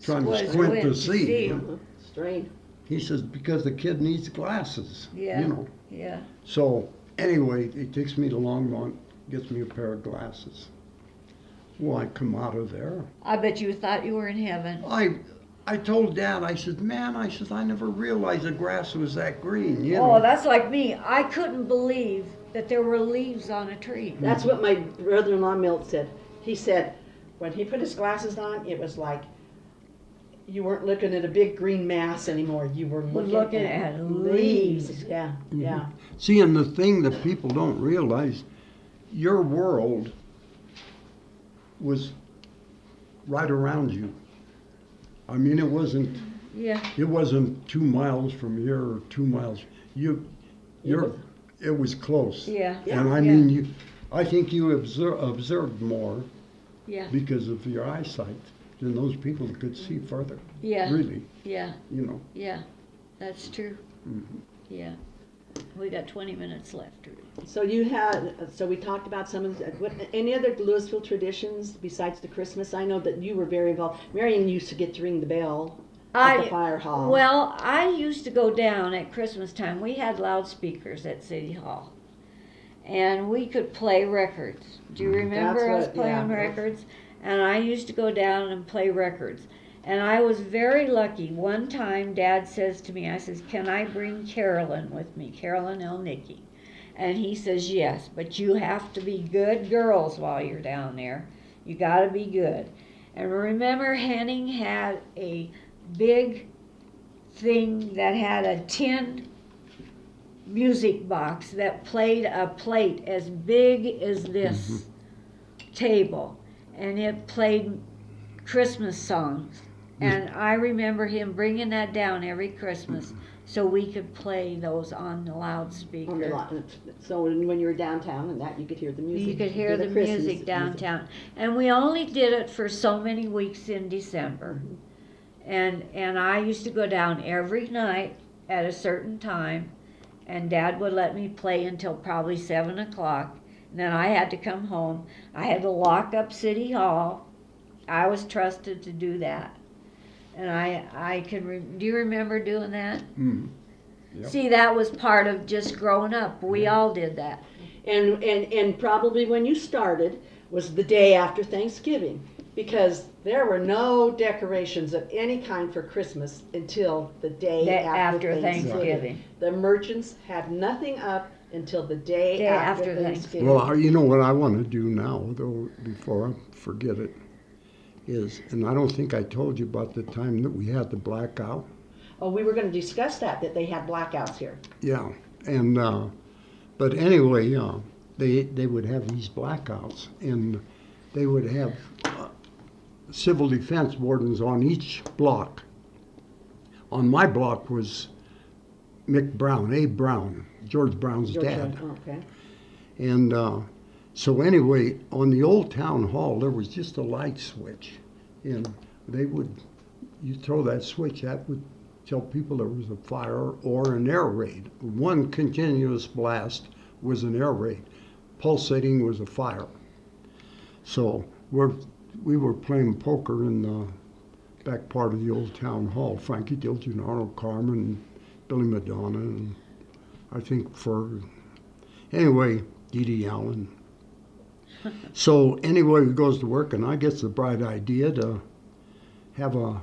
trying to squint to see. You know? Strain. He says, because the kid needs glasses, Yeah. you know. Yeah. So anyway, he takes me to Longmont, gets me a pair of glasses. Well, I come out of there. I bet you thought you were in heaven. I told Dad, I said, man, I never realized the grass was that green, you Oh, know. that's like me. I couldn't believe that there were leaves on a tree. That's what my brother-in-law Milt said. He said, when he put his glasses on, it was like you weren't looking at a big green mass anymore. You were looking at leaves. leaves. Yeah, yeah. See, and the thing that people don't realize, your world was right around you. I mean, it wasn't Yeah. 2 miles from here or 2 miles. It was close. Yeah. And I Yeah. mean, I think you observed more Yeah. because of your eyesight than those people that could see further. Yeah. Really, Yeah. you know. Yeah. That's true. Yeah. We got 20 minutes left. So so we talked about some of any other Louisville traditions besides the Christmas? I know that you were very involved. Marion used to get to ring the bell at the fire hall. Well, I used to go down at Christmas time. We had loudspeakers at City Hall. And we could play records. Do you remember us playing records? And I used to go down and play records. And I was very lucky. One time, Dad says to me, I says, can I bring Carolyn with me, Carolyn Elnicki? And he says, yes, but you have to be good girls while you're down there. You got to be good. And remember, Henning had a big thing that had a tin music box that played a plate as big as this table. And it played Christmas songs. And I remember him bringing that down every Christmas so we could play those on the loudspeaker. So when you were downtown and that, you could hear the music. You could hear the Christmas music downtown. And we only did it for so many weeks in December. And I used to go down every night at a certain time, and Dad would let me play until probably 7 o'clock. And then I had to come home. I had to lock up City Hall. I was trusted to do that. And do you remember doing that? Yep. See, that was part of just growing up. We all did that. And probably when you started was the day after Thanksgiving, because there were no decorations of any kind for Christmas until the day after Thanksgiving. The merchants had nothing up until the day after Thanksgiving. Well, you know what I want to do now, though, before I forget it, is, and I don't think I told you about the time that we had the blackout. Oh, we were going to discuss that they had blackouts here. Yeah, and but anyway, they would have these blackouts, and they would have civil defense wardens on each block. On my block was Abe Brown, George Brown's dad. Okay. And so anyway, on the old town hall, there was just a light switch, and you throw that switch, that would tell people there was a fire or an air raid. One continuous blast was an air raid. Pulsating was a fire. So we were playing poker in the back part of the old town hall. Frankie Dilgenaro, Carmen, Billy Madonna, and I think anyway, Dee Dee Allen. So anyway, he goes to work, and I gets the bright idea to have a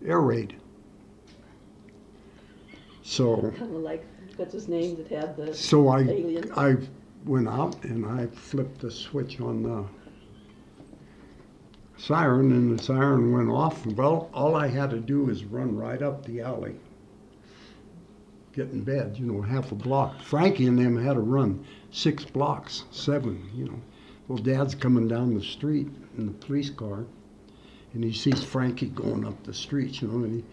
air raid. So Kind of like, what's his name that had the so aliens? I went out and I flipped the switch on the siren, and the siren went off. Well, all I had to do was run right up the alley, get in bed, half a block. Frankie and them had to run 6 blocks, 7. Well, Dad's coming down the street in the police car, and he sees Frankie going up the street, and he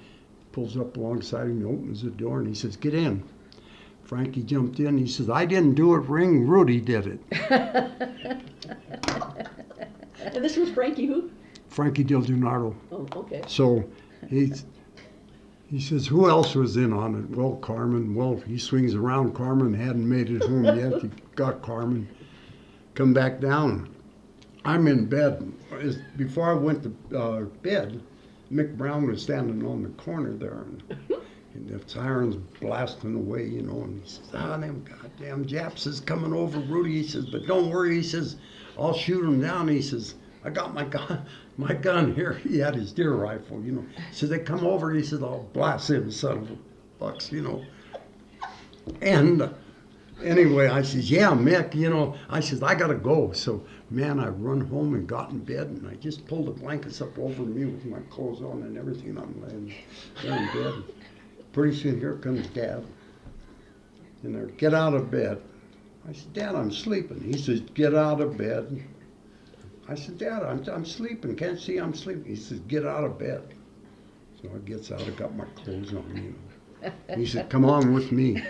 pulls up alongside him, he opens the door, and he says, "Get in." Frankie jumped in. He says, "I didn't do it, Ring. Rudy did it." And this was Frankie who? Frankie Dilgenaro. Oh, okay. So he says, "Who else was in on it?" Well, Carmen. Well, he swings around. Carmen hadn't made it home yet. He got Carmen. Come back down. I'm in bed. Before I went to bed, Mick Brown was standing on the corner there, and the siren's blasting away, and he says, them goddamn Japs is coming over, Rudy. He says, "But don't worry," he says, "I'll shoot them down." He says, I got my gun here. He had his deer rifle, you know. He said, they come over. He said, I'll blast him, son of a bucks, you know. And anyway, I says, yeah, Mick, you know. I says, I got to go. So, man, I run home and got in bed, and I just pulled the blankets up over me with my clothes on and everything. I'm laying there in bed. Pretty soon, here comes Dad. And there, get out of bed. I said, Dad, I'm sleeping. He says, get out of bed. I said, Dad, I'm sleeping. Can't see I'm sleeping. He says, get out of bed. So I gets out. I got my clothes on. You know. He said, come on with me.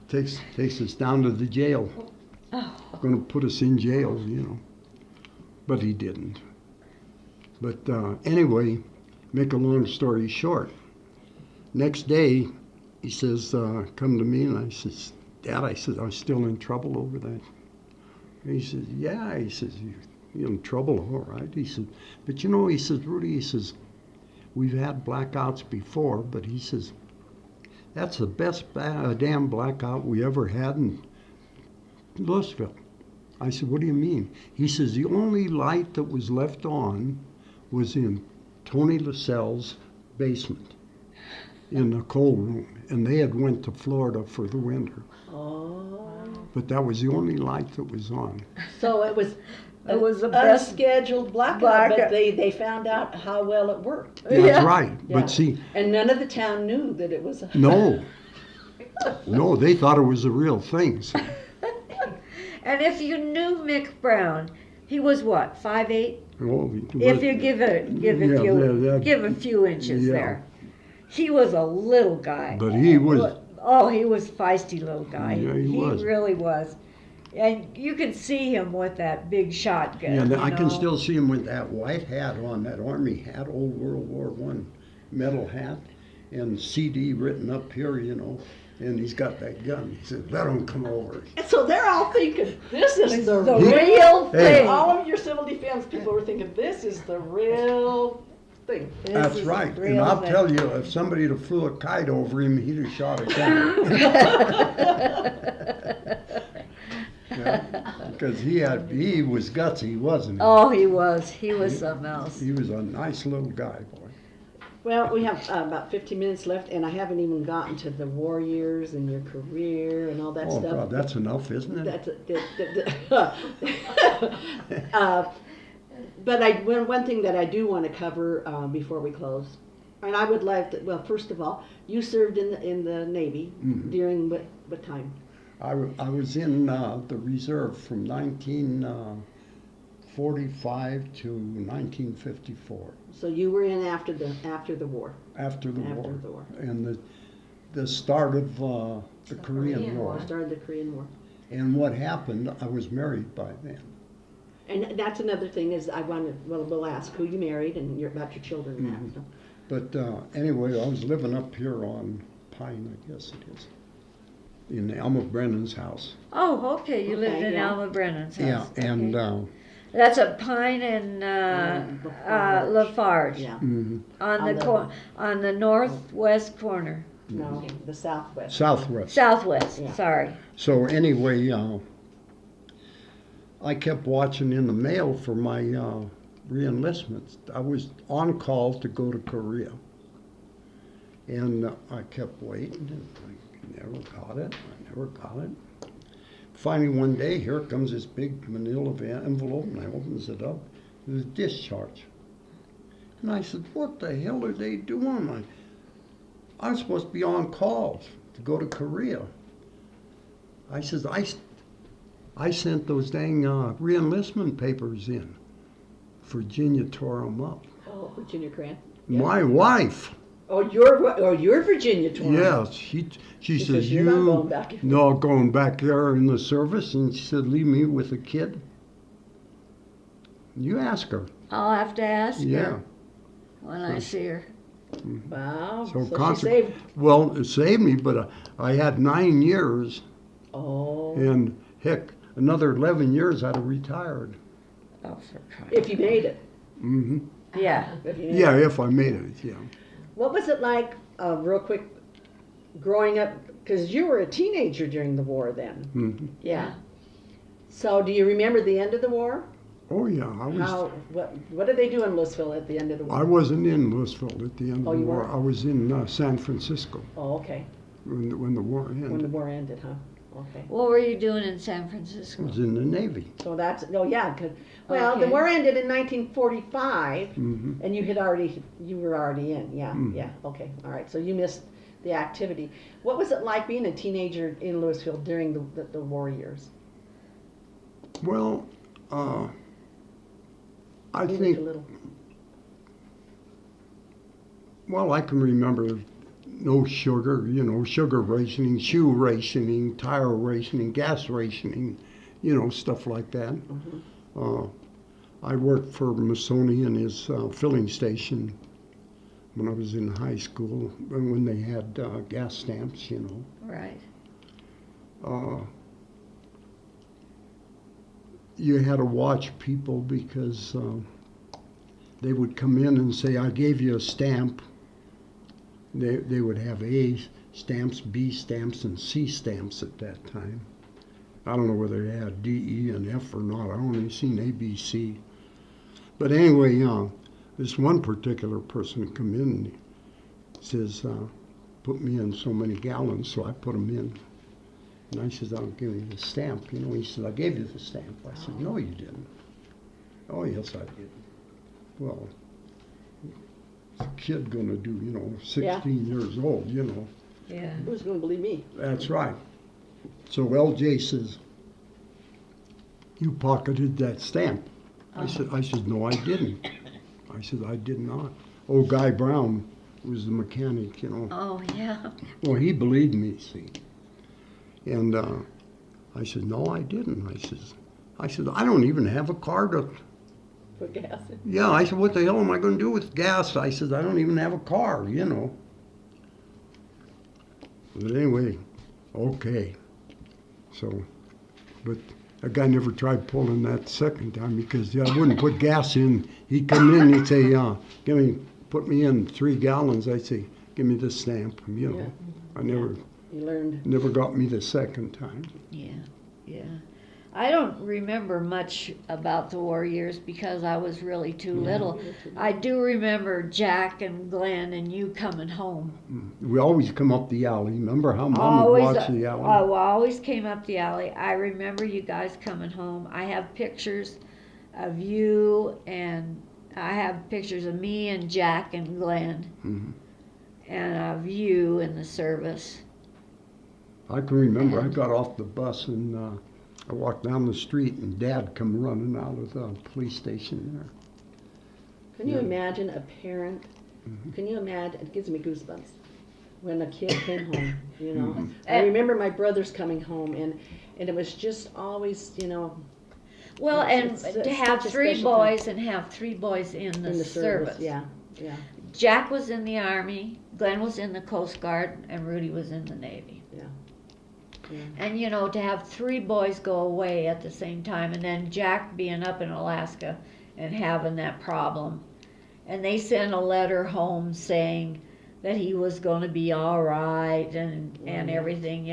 Takes us down to the jail. Going to put us in jail, you know. But he didn't. But anyway, make a long story short. Next day, he says, come to me, and I says, Dad, I said, I'm still in trouble over that. And he says, yeah. He says, you're in trouble, all right. He said, but you know, he says, Rudy, he says, we've had blackouts before, but he says, that's the best damn blackout we ever had in Louisville. I said, what do you mean? He says, the only light that was left on was in Tony LaSalle's basement in the coal room, and they had went to Florida for the winter. Oh. But that was the only light that was on. So it was the an best unscheduled blackout, blackout. but they found out how well it worked. That's Yeah. right. Yeah. But see, And none of the town knew that it was a... no, they thought it was a real thing. So, And if you knew Mick Brown, he was what, 5'8"? oh, If you give a few inches yeah. there. He was a little guy. But he was, Oh, he was feisty little guy. Yeah, he was. Really was. And you can see him with that big shotgun. yeah, you I can know. still see him with that white hat on, that army hat, old World War I metal hat, and CD written up here, you know, and he's got that gun. He said, let him come over. And so they're all thinking, this is the The real real thing. thing. All of your civil defense people were thinking, this is the real thing. This That's is right. the And real I'll thing. tell you, if somebody had flew a kite over him, he'd have shot a gun. Because he was gutsy, wasn't he? Oh, he was. He was something else. He was a nice little guy, boy. Well, we have about 15 minutes left, and I haven't even gotten to the war years and your career and all that Oh, stuff. God, that's enough, isn't it? But one thing that I do want to cover before we close, and I would like to, well, first of all, you served in the Navy Mhm. during what time? I was in the reserve from 1945 to 1954, So you were in after the war. after the war, After the war. and the start of the Korean Korean War. War. Started the Korean War. And what happened, I was married by then. And that's another thing is we'll ask who you married and about your children and Mhm. that. So. But anyway, I was living up here on Pine, I guess it is, in Alma Brennan's house. Oh, okay. You lived Okay, in yeah. Alma Brennan's house. Yeah, and Okay. That's at Pine and Lafarge. Yeah. mhm, On the northwest corner. No, the Southwest. Southwest. Southwest, Yeah. sorry. So anyway, I kept watching in the mail for my re-enlistment. I was on call to go to Korea. And I kept waiting, and I never got it. Finally, one day, here comes this big manila envelope, and I opens it up. It was a discharge. And I said, what the hell are they doing? I'm supposed to be on call to go to Korea. I says, I sent those dang re-enlistment papers in. Virginia tore them up. Oh, Virginia Grant. My wife. Oh, you're Virginia torn. Yes, she Because says, you're not going back. no, going back there in the service, and she said, leave me with a kid. You ask her. I'll have to ask Yeah. her when I see her. Wow. So So she saved. Well, it saved me, but I had 9 years, Oh. and heck, another 11 years I'd have retired. Oh, for crying. If you made it. Hmm. Yeah. If you made Yeah, it. if I made it, yeah. What was it like, real quick, growing up? Because you were a teenager during the war then. Hmm. Yeah. So do you remember the end of the war? Oh yeah, What did they do in Louisville at the end of the war? I wasn't in Louisville at the end Oh, of the you war. weren't? I was in San Francisco Oh, okay. when the war ended. When the war ended, huh? Okay. What were you doing in San I Francisco? was in the Navy. So that's, oh yeah, well, the Okay. war ended in 1945, Hmm. and you were already in, yeah, Mhm. yeah, okay, all right. So you missed the activity. What was it like being a teenager in Louisville during the war years? Well, I You were think, too little. well, I can remember no sugar, sugar rationing, shoe rationing, tire rationing, gas rationing, stuff like that. Mhm. I worked for Masoni in his filling station when I was in high school, when they had gas stamps, Right. Uh, you had to watch people because they would come in and say, I gave you a stamp. They would have A stamps, B stamps, and C stamps at that time. I don't know whether they had D, E, and F or not. I only seen A, B, C. But anyway, this one particular person come in and says, put me in so many gallons, so I put them in. And I says, I'll give you the stamp. He said, I gave you the stamp. I said, no, you didn't. Oh, yes, I did. Well, what's a kid gonna do, 16 years old, Yeah. Who's going to believe me? That's right. So LJ says, you pocketed that stamp. I said, no, I didn't. I said, I did not. Old Guy Brown was the mechanic, Oh, yeah. Well, he believed me, see. And I said, no, I didn't. I said, I don't even have a car to. Put gas in. Yeah, I said, what the hell am I going to do with gas? I said, I don't even have a car, But anyway, okay. So, but that guy never tried pulling that second time because I wouldn't put gas in. He'd come in, he'd say, put me in 3 gallons. I'd say, give me the stamp, Yeah. I You learned. never got me the second time. Yeah. Yeah. I don't remember much about the war years because I was really too little. I do remember Jack and Glenn and you coming home. We always come up the alley. Remember how Mom would watch the alley? I always came up the alley. I remember you guys coming home. I have pictures of you, and I have pictures of me and Jack and Glenn, and of you in the service. I can remember I got off the bus and I walked down the street and Dad come running out of the police station there. Can you imagine a parent? Can you imagine? It gives me goosebumps when a kid came home. I remember my brothers coming home, and it was just always, Well, and It's to such have a 3 special time. boys and have 3 boys in the, in the service. Yeah, yeah, Jack was in the Army, Glenn was in the Coast Guard, and Rudy was in the Navy. yeah. And to have 3 boys go away at the same time, and then Jack being up in Alaska and having that problem. And they sent a letter home saying that he was going to be all right and everything,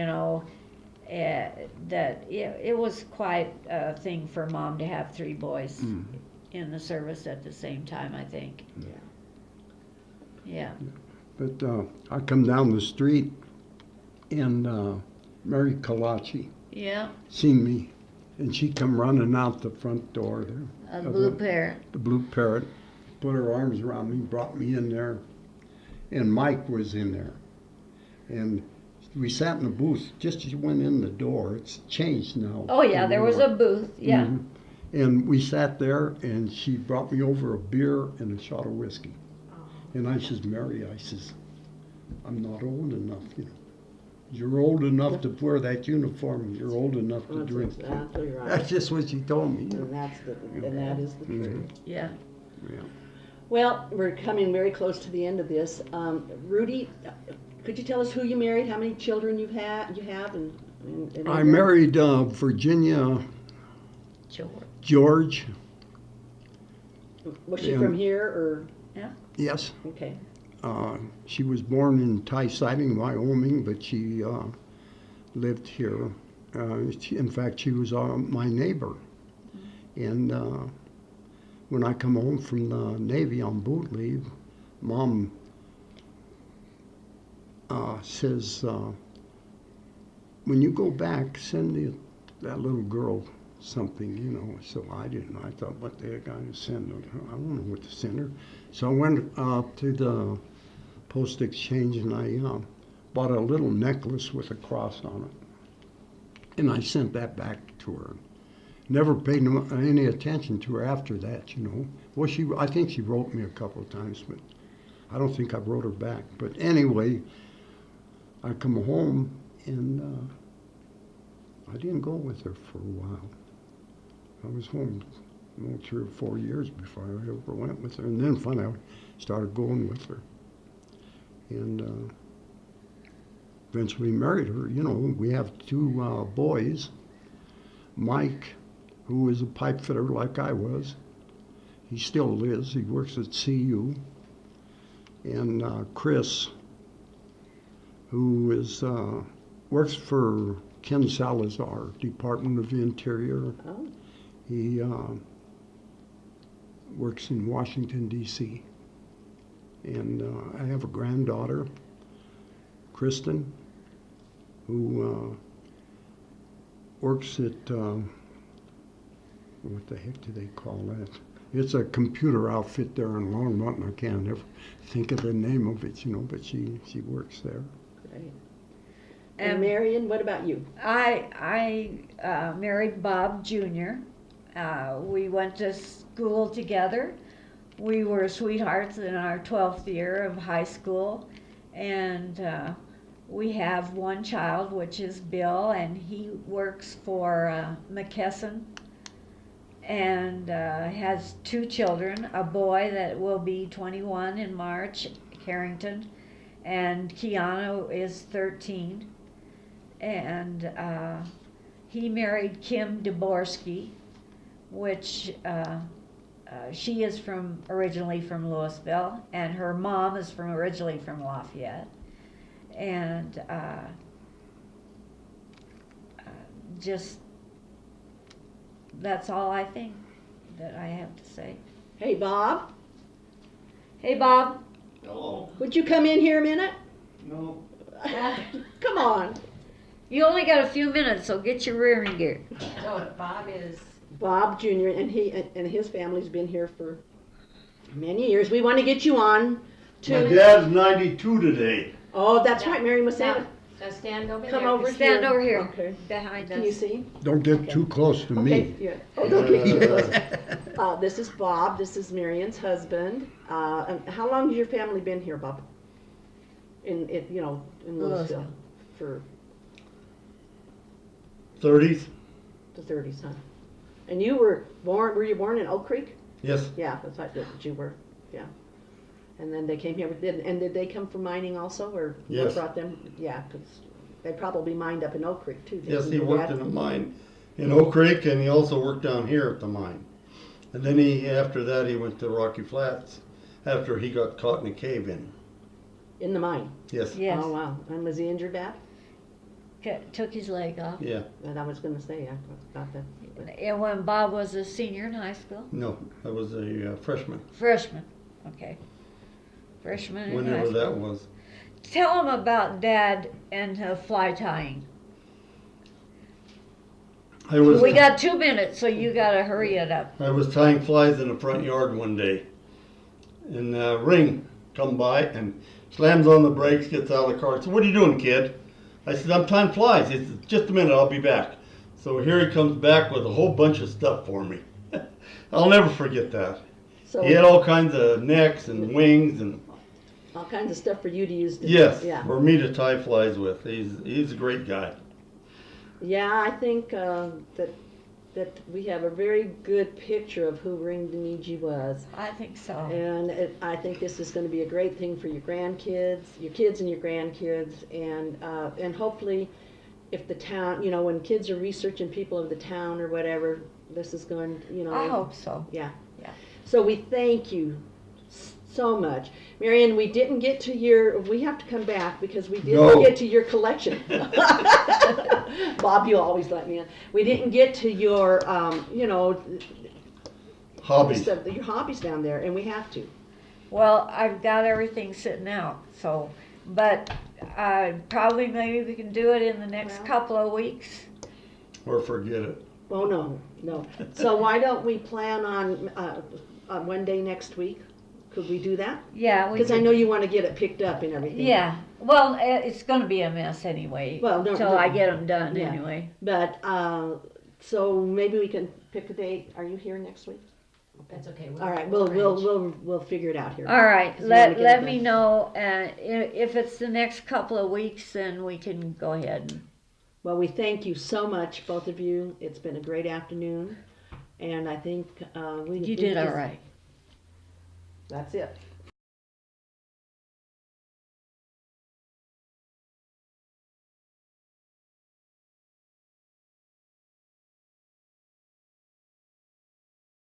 that it was quite a thing for Mom to have 3 boys in the service at the same time, I think. Yeah. But I come down the street and Mary Kalachi Yeah, seen me, and she come running out the front door there. a blue pair. The blue parrot, put her arms around me, brought me in there, and Mike was in there. And we sat in the booth just as you went in the door. It's changed now. Oh yeah, there was a booth, yeah. Mhm. And we sat there, and she brought me over a beer and a shot of whiskey. And I says, Mary, I'm not old enough, You're old enough to wear that uniform. You're old enough to That's drink. exactly right. That's just what she told me. And that is the truth. Yeah. Yeah. Well, we're coming very close to the end of this. Rudy, could you tell us who you married, how many children you have, and I married Virginia George. Was she from here or? Yes. Okay. She was born in Ty-Siding, Wyoming, but she lived here. In fact, she was my neighbor. And when I come home from the Navy on boot leave, Mom says, when you go back, send that little girl something, you know. So I didn't. I thought, what the heck I send her? I don't know what to send her. So I went to the post exchange and I bought a little necklace with a cross on it. And I sent that back to her. Never paid any attention to her after that, you know. Well, I think she wrote me a couple of times, but I don't think I wrote her back. But anyway, I come home and I didn't go with her for a while. I was home 3 or 4 years before I ever went with her. And then finally I started going with her. And eventually married her. You know, we have 2 boys. Mike, who is a pipe fitter like I was. He still is. He works at CU. And Chris, who is works for Ken Salazar, Department of the Interior. Oh. He works in Washington, D.C. And I have a granddaughter, Kristen, who works at, what the heck do they call that? It's a computer outfit there in Longmont, and I can't ever think of the name of it, you know, but she works there. Great. And Marion, what about you? I married Bob Jr. We went to school together. We were sweethearts in our 12th year of high school. And we have one child, which is Bill, and he works for McKesson. And has 2 children, a boy that will be 21 in March, Carrington, and Keanu is 13. And he married Kim Dvorsky, which she is originally from Louisville, and her mom is originally from Lafayette. And just that's all I think that I have to say. Hey, Bob, Hey, Bob. Hello. would you come in here a minute? No. Come on. You only got a few minutes, so get your rearing gear. So Bob is, Bob Jr. and his family's been here for many years. We want to get you on to. My dad's 92 today. Oh, that's right. Mary was saying. now stand over there. Come over Stand here. over here, Okay. behind Can you us. see? Don't get Okay. too close to Okay. me. Yeah. Oh, don't get too close. This is Bob. This is Marion's husband. And how long has your family been here, Bob? In Louisville Louisville. for 30s? the 30s, huh? And you were you born in Oak Creek? Yes. Yeah, that's right, that you were, yeah. And then they came here, and did they come from mining also, or Yes. what brought them? Yeah, because they probably mined up in Oak Creek too. Yes, didn't he your worked dad? in a mine in Oak Creek, and he also worked down here at the mine. And then after that, he went to Rocky Flats after he got caught in a cave-in. In the mine? Yes. Yes. Oh, wow. And was he injured bad? Took his leg off. Yeah. That I was going to say, about that. But And when Bob was a senior in high school? No, I was a freshman. Freshman. Okay. Freshman in high Whenever school. that was. Tell him about Dad and fly tying. We got 2 minutes, so you gotta hurry it up. I was tying flies in the front yard one day, and Ring come by and slams on the brakes, gets out of the car. I said, "What are you doing, kid?" I said, "I'm tying flies." He said, "Just a minute, I'll be back." So here he comes back with a whole bunch of stuff for me. I'll never forget that. so He had all kinds of necks and wings and all kinds of stuff for you to use. yes, Yeah. for me to tie flies with. He's a great guy. Yeah, I think that we have a very good picture of who Ring Dionigi was. I think so. And I think this is going to be a great thing for your grandkids, your kids and your grandkids, and hopefully, if the town, when kids are researching people of the town or whatever, this is going, I hope so. Yeah. Yeah. So we thank you so much, Marion. We didn't get to we have to come back because we didn't No. get to your collection. Bob, you always let me in. We didn't get to your, Hobbies. your hobbies down there, and we have to. Well, I've got everything sitting out, so, but probably maybe we can do it in the next Well. couple of weeks. Or forget it. Oh, no. So why don't we plan on one day next week? Could we do that? Yeah, we Because I could- know you want to get it picked up and everything. Yeah, well, it's gonna be a mess anyway, Well, no, until no. I get them done Yeah. anyway. But, so maybe we can pick a date. Are you here next week? That's okay. All right, we'll arrange. we'll figure it out here. All right, 'Cause we wanna get let it me done. know, if it's the next couple of weeks, then we can go ahead and. Well, we thank you so much, both of you. It's been a great afternoon, and I think we You did all just- right. That's it.